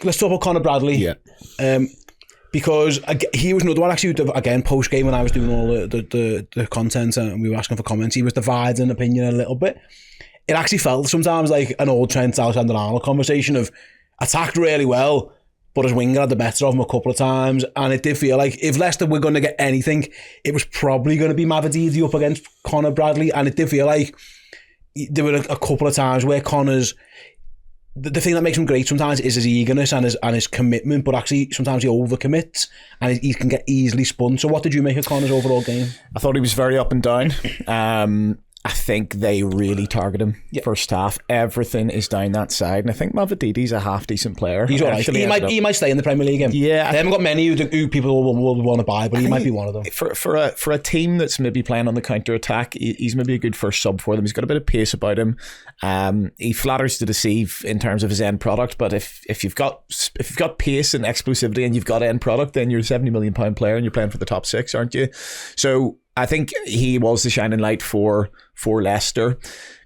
let's talk about Conor Bradley. Yeah. Because he was another one, actually, again, post-game when I was doing all the content and we were asking for comments, he was divided in opinion a little bit. It actually felt sometimes like an old Trent Alexander-Arnold conversation of attacked really well, but his winger had the better of him a couple of times. And it did feel like if Leicester were going to get anything, it was probably going to be Mavididi up against Conor Bradley. And it did feel like there were a couple of times where Conor's... The thing that makes him great sometimes is his eagerness and his commitment, but actually sometimes he overcommits and he can get easily spun. So what did you make of Conor's overall game? I thought he was very up and down. I think they really target him first half. Everything is down that side, and I think Mavididi's a half decent player. He's all right. He might stay in the Premier League. Yeah, they haven't got many who people will want to buy, but he might be one of them. For a team that's maybe playing on the counter attack, he's maybe a good first sub for them. He's got a bit of pace about him. He flatters to deceive in terms of his end product, but if you've got pace and explosivity and you've got end product, then you're a £70 million player and you're playing for the top six, aren't you? So I think he was the shining light for Leicester.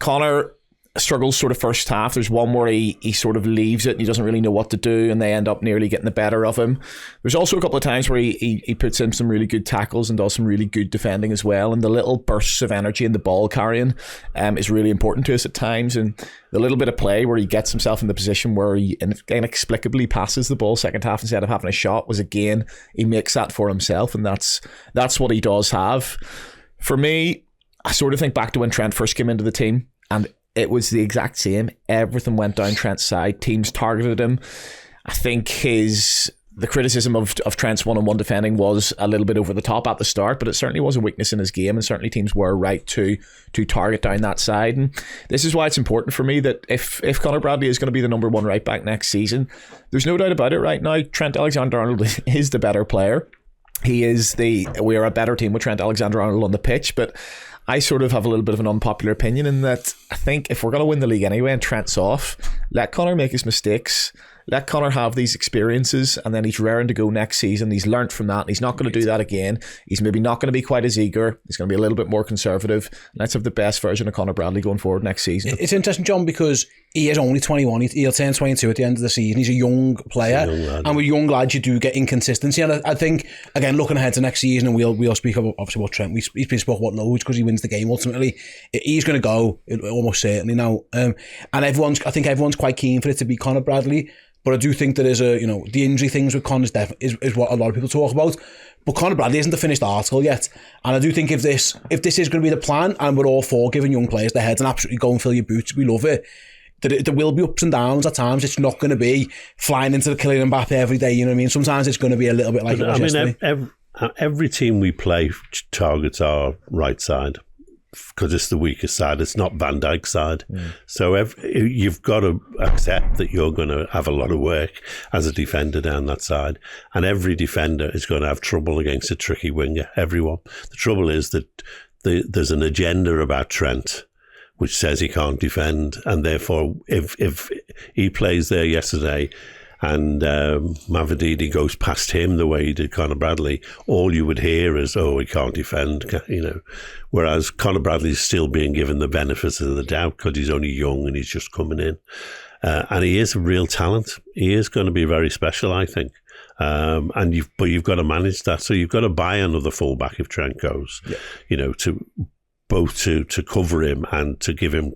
Conor struggles sort of first half. There's one where he sort of leaves it and he doesn't really know what to do, and they end up nearly getting the better of him. There's also a couple of times where he puts in some really good tackles and does some really good defending as well, and the little bursts of energy and the ball carrying is really important to us at times, and the little bit of play where he gets himself in the position where he inexplicably passes the ball second half instead of having a shot was, again, he makes that for himself, and that's what he does have. For me, I sort of think back to when Trent first came into the team, and it was the exact same. Everything went down Trent's side. Teams targeted him. I think the criticism of Trent's one-on-one defending was a little bit over the top at the start, but it certainly was a weakness in his game, and certainly teams were right to target down that side. And this is why it's important for me that if Conor Bradley is going to be the number one right back next season, there's no doubt about it right now, Trent Alexander-Arnold is the better player. We are a better team with Trent Alexander-Arnold on the pitch, but I sort of have a little bit of an unpopular opinion in that I think if we're going to win the league anyway and Trent's off, let Conor make his mistakes. Let Conor have these experiences, and then he's raring to go next season. He's learnt from that, and he's not going to do that again. He's maybe not going to be quite as eager. He's going to be a little bit more conservative. Let's have the best version of Conor Bradley going forward next season. It's interesting, John, because he is only 21. He'll turn 22 at the end of the season. He's a young player, and with young lads, you do get inconsistency. And I think, again, looking ahead to next season, and we'll speak about, obviously, about Trent. He's been spoken about loads because he wins the game ultimately. He's going to go, almost certainly now. And I think everyone's quite keen for it to be Conor Bradley. But I do think there is the injury things with Conor is what a lot of people talk about. But Conor Bradley isn't the finished article yet. And I do think if this is going to be the plan, and we're all for giving young players their heads and absolutely go and fill your boots, we love it. There will be ups and downs at times. It's not going to be flying into the Kylian Mbappe every day, you know what I mean? Sometimes it's going to be a little bit like it was yesterday. Every team we play targets our right side, because it's the weakest side. It's not Van Dijk's side. So you've got to accept that you're going to have a lot of work as a defender down that side. And every defender is going to have trouble against a tricky winger. Everyone. The trouble is that there's an agenda about Trent which says he can't defend. And therefore, if he plays there yesterday and Mavididi goes past him the way he did Conor Bradley, all you would hear is, oh, he can't defend, whereas Conor Bradley's still being given the benefits of the doubt because he's only young and he's just coming in. And he is a real talent. He is going to be very special, I think. But you've got to manage that. So you've got to buy another fullback if Trent goes, to cover him and to give him,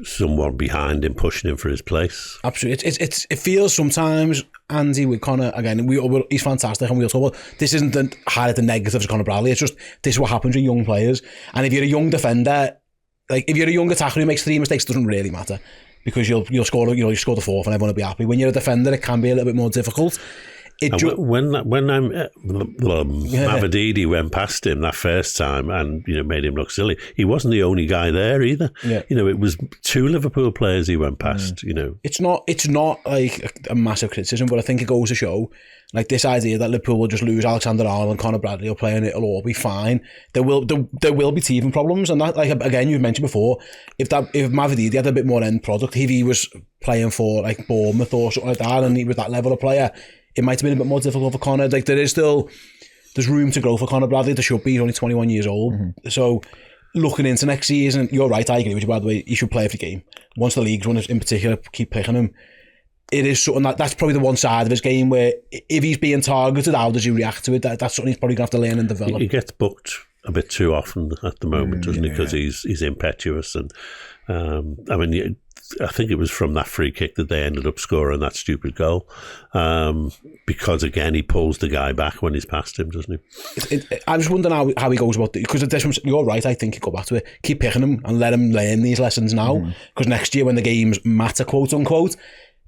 someone behind him pushing him for his place. Absolutely. It feels sometimes, Andy, with Conor, again, he's fantastic, and we'll talk about this. Isn't the highlight the negatives of Conor Bradley. It's just, this is what happens with young players. And if you're a young defender, like if you're a young attacker who makes 3 mistakes, it doesn't really matter, because you'll score, you score the fourth and everyone will be happy. When you're a defender, it can be a little bit more difficult. Mavididi went past him that first time and made him look silly. He wasn't the only guy there either. Yeah. It was 2 Liverpool players he went past. It's not like a massive criticism, but I think it goes to show, like, this idea that Liverpool will just lose Alexander-Arnold and Conor Bradley will play and it'll all be fine. There will be teething problems, and that, like, again, you've mentioned before, if Mavididi had a bit more end product, if he was playing for like Bournemouth or something like that, and he was that level of player, it might have been a bit more difficult for Conor. Like, there's room to grow for Conor Bradley. There should be. He's only 21 years old. Mm-hmm. So looking into next season, you're right, I agree with you, by the way, he should play every game. Once the leagues run in particular, keep picking him. it is something that's probably the one side of his game where if he's being targeted, how does he react to it? That's something he's probably going to have to learn and develop. He gets booked a bit too often at the moment, doesn't he? Because he's impetuous. And I think it was from that free kick that they ended up scoring that stupid goal. Because, again, he pulls the guy back when he's past him, doesn't he? I'm just wondering how he goes about it. Because you're right, I think you go back to it. Keep picking him and let him learn these lessons now. Because next year when the games matter, quote unquote,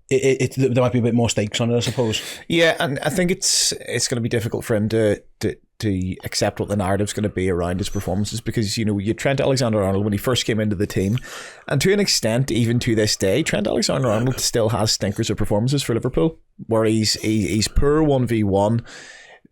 there might be a bit more stakes on it, I suppose. Yeah, and I think it's going to be difficult for him to accept what the narrative's going to be around his performances, because you Trent Alexander-Arnold when he first came into the team, and to an extent even to this day, Trent Alexander-Arnold still has stinkers of performances for Liverpool where he's poor 1v1.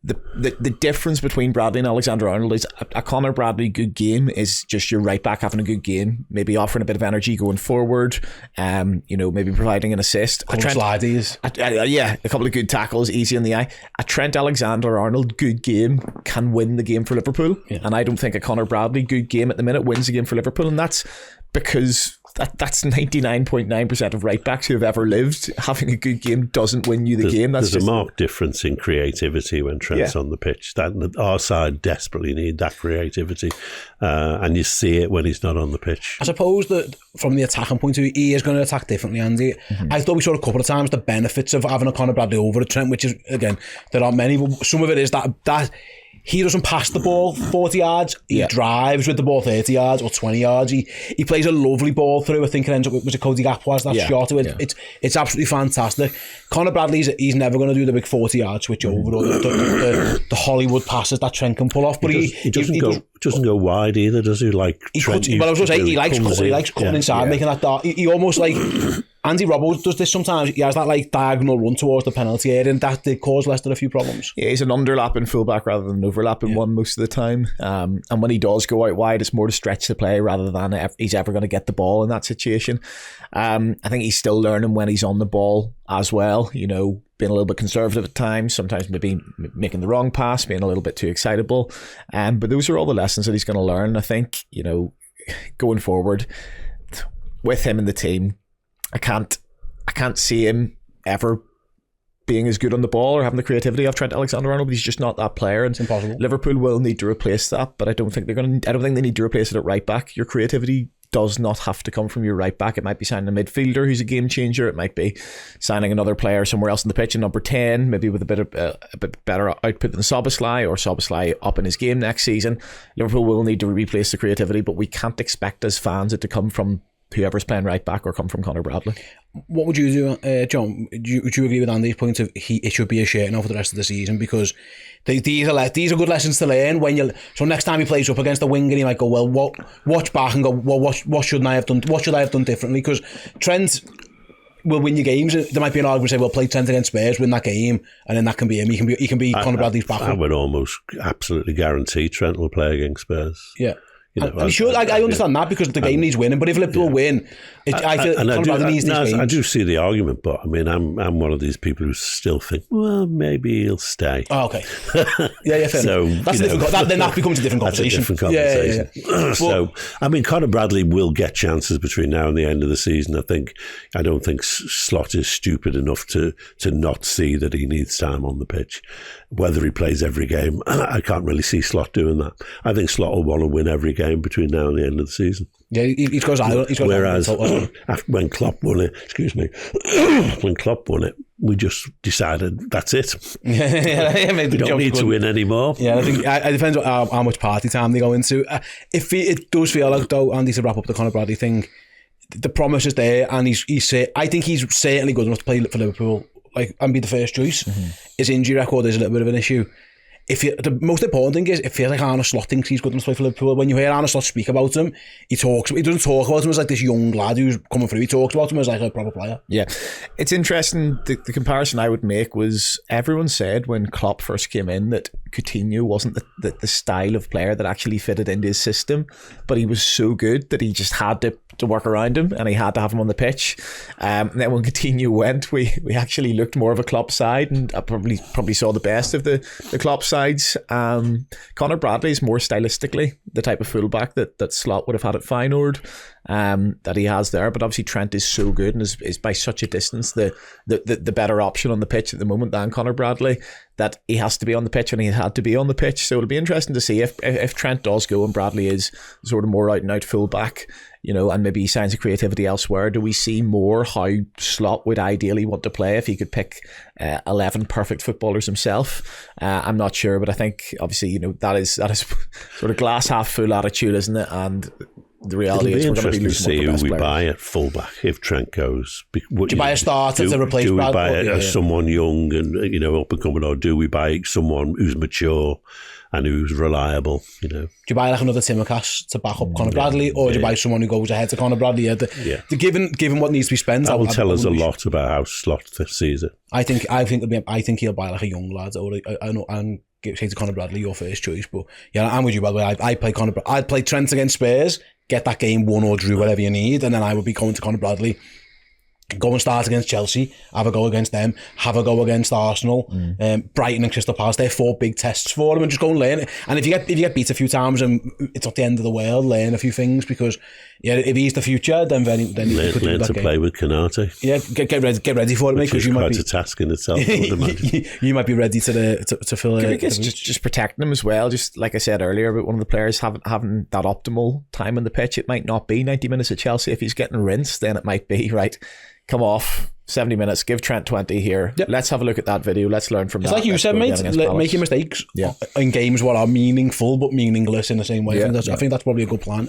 The difference between Bradley and Alexander-Arnold is a Conor Bradley good game is just your right back having a good game, maybe offering a bit of energy going forward, maybe providing an assist. A couple of good tackles, easy in the eye. A Trent Alexander-Arnold good game can win the game for Liverpool, and I don't think a Conor Bradley good game at the minute wins the game for Liverpool, and that's because that's 99.9% of right backs who have ever lived. Having a good game doesn't win you the game. There's a marked difference in creativity when Trent's on the pitch. Our side desperately need that creativity, and you see it when he's not on the pitch. I suppose that from the attacking point of view, he is going to attack differently, Andy. I thought we saw a couple of times the benefits of having a Conor Bradley over a Trent, which is, again, there aren't many, but some of it is that he doesn't pass the ball 40 yards. He drives with the ball 30 yards or 20 yards. He plays a lovely ball through. I think it ends up with Cody Gakpo's that shot. It's absolutely fantastic. Conor Bradley's he's never going to do the big 40-yard switch over or the Hollywood passes that Trent can pull off. But he doesn't go wide either, does he? Like Trent. But I was going to say he likes cutting inside, making that dart. He almost like Andy Robbo does this sometimes. He has that like diagonal run towards the penalty area, and that did cause Leicester a few problems. Yeah, he's an underlapping fullback rather than an overlapping one most of the time. And when he does go out wide, it's more to stretch the play rather than he's ever going to get the ball in that situation. I think he's still learning when he's on the ball as well. Being a little bit conservative at times, sometimes maybe making the wrong pass, being a little bit too excitable. But those are all the lessons that he's going to learn. I think, going forward with him in the team, I can't see him ever being as good on the ball or having the creativity of Trent Alexander-Arnold. He's just not that player. It's impossible. Liverpool will need to replace that, but I don't think they need to replace it at right back. Your creativity does not have to come from your right back. It might be signing a midfielder who's a game changer. It might be signing another player somewhere else in the pitch in number 10, maybe with a bit better output than Szoboszlai, or Szoboszlai up in his game next season. Liverpool will need to replace the creativity, but we can't expect as fans it to come from whoever's playing right back or come from Conor Bradley. What would you do, John? Would you agree with Andy's point of it should be a shirt now for the rest of the season, because these are good lessons to learn so next time he plays up against the winger, he might go, well, watch back and go, well, what should I have done? What should I have done differently? Because Trent will win your games. There might be an argument to say, well, play Trent against Spurs, win that game, and then that can be him. He can be Conor Bradley's backup. I would almost absolutely guarantee Trent will play against Spurs. Yeah. I understand that because the game needs winning, but if Liverpool win, I feel Conor Bradley needs these games. I do see the argument, but I mean, I'm one of these people who still think, well, maybe he'll stay. Oh, okay. Yeah, fair so, enough. Then that becomes a different conversation. Yeah. So, I mean, Conor Bradley will get chances between now and the end of the season. I don't think Slot is stupid enough to not see that he needs time on the pitch. Whether he plays every game, I can't really see Slot doing that. I think Slot will want to win every game between now and the end of the season. Yeah, he's got whereas when Klopp won it, we just decided that's it. We don't need to win anymore. Yeah, I think it depends on how much party time they go into. If it does feel like, though, Andy, to wrap up the Conor Bradley thing, the promise is there, and I think he's certainly good enough to play for Liverpool, and be the first choice. His injury record is a little bit of an issue. The most important thing is, it feels like Arne Slot thinks he's good enough to play for Liverpool. When you hear Arne Slot speak about him, he doesn't talk about him as like this young lad who's coming through. He talks about him as like a proper player. Yeah, it's interesting. The comparison I would make was, everyone said when Klopp first came in that Coutinho wasn't the style of player that actually fitted into his system, but he was so good that he just had to work around him, and he had to have him on the pitch. And then when Coutinho went, we actually looked more of a Klopp side, and I probably saw the best of the Klopp sides. Conor Bradley is more stylistically the type of fullback that Slot would have had at Feyenoord. that he has there. But obviously Trent is so good and is by such a distance the better option on the pitch at the moment than Conor Bradley, that he has to be on the pitch, and he had to be on the pitch. So it'll be interesting to see if Trent does go and Bradley is sort of more out and out full back, and maybe signs of creativity elsewhere. Do we see more how Slot would ideally want to play if he could pick 11 perfect footballers himself? I'm not sure, but I think obviously that is sort of glass half full attitude, isn't it? And the reality is we're going to be losing see one of the who we best buy at fullback if Trent goes. Do you buy a starter to replace Do we Bradley? buy someone young and up and coming, or do we buy someone who's mature and who's reliable? Do you buy like another Timmercast to back up Conor Bradley, or do you buy someone who goes ahead to Conor Bradley? Given what needs to be spent, that will tell us a lot about how Slot sees it. I think he'll buy like a young lad, or I know, and say to Conor Bradley your first choice. But yeah, I'm with you, by the way. I'd play Trent against Spurs, get that game won or drew, whatever you need, and then I would be going to Conor Bradley. Go and start against Chelsea, have a go against them, have a go against Arsenal, Brighton and Crystal Palace. They're 4 big tests for him, and just go and learn it. And if you get beat a few times and it's not the end of the world, learn a few things, because if he's the future, then he could learn to play with Canate. Yeah, get ready for it, mate, because you might be a task in itself. I would imagine. You might be ready to fill it. I guess just protecting him as well. Just like I said earlier, about one of the players having that optimal time on the pitch. It might not be 90 minutes at Chelsea. If he's getting rinsed, then it might be right. Come off 70 minutes, give Trent 20 here. Yep. Let's have a look at that video. Let's learn from that. It's like you said, mate, making mistakes in games what are meaningful but meaningless in the same way. I think that's probably a good plan.